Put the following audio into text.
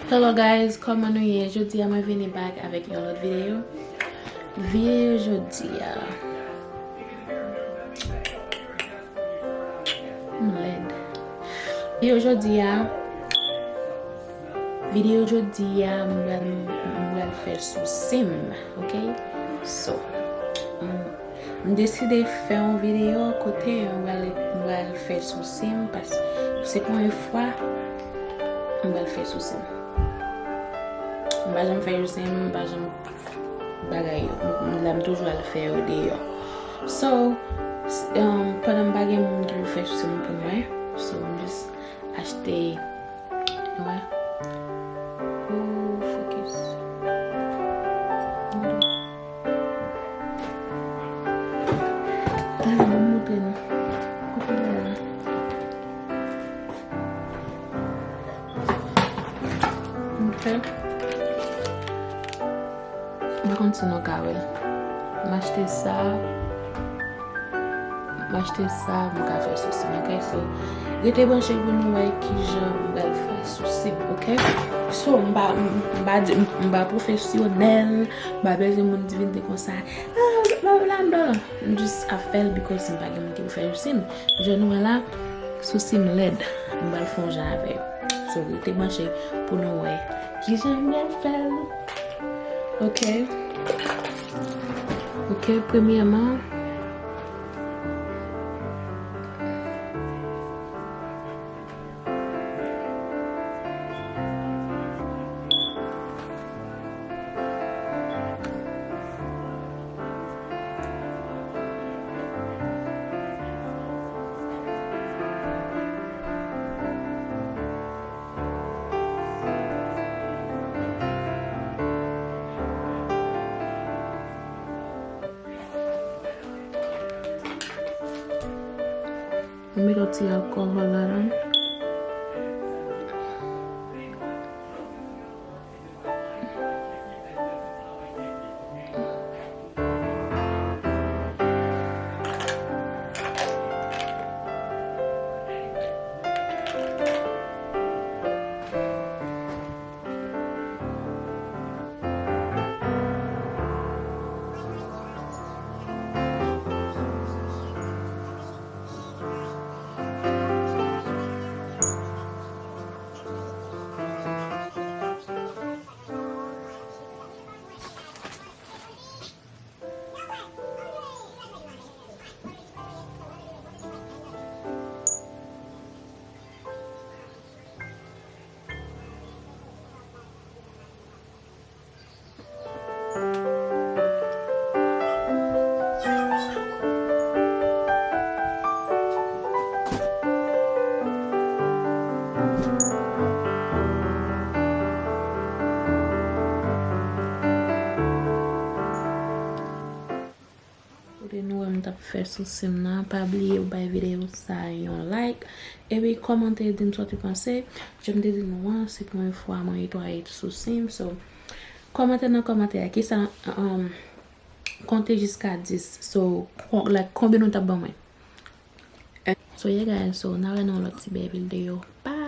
Hello guys, comment nou ye? Jodi a mwen vini back avec yon lot video. Video jodi a led. Video jodi a mwen fè sou sim, ok? So, m deside fè un video kote mwen fè sou sim parce se pou yon fwa mwen fè sou sim. Mba jam fè yon sim, mba jam bagay yo. Mlam toujwa l fè yo de yo. So, pendant bagay mwen dwe fè sou sim pou mwen. So, m just achete, ouais. Focus. Okay. Mwen kontinou kawel. M'achete sa, mwen ka fè sou sim, ok? So, rete branche pou nou wè ki jan mwen fè sou sim, ok? So, mba profesyonel, mba beze moun divine kon sa. M just a fèl because mba gen moun ki pou fè sou sim. Je nou wè la sou sim led, mba l fon jan avè. So, rete branche pou nou wè ki jan mwen fèl. Ok? Ok, premièrement, mi roti alcohol la dan. Nou am tap fè sou sim nan, pa bliye ou bay video sa yon like, e bi komante din so ti panse. Jem de din nou an, se pou yon fwa mwen etoye sou sim, so komante nan komante a ki sa konte jiska 10, so like konbe nou tap ban mwen. So yeah guys, so now I know lot si be video. Bye!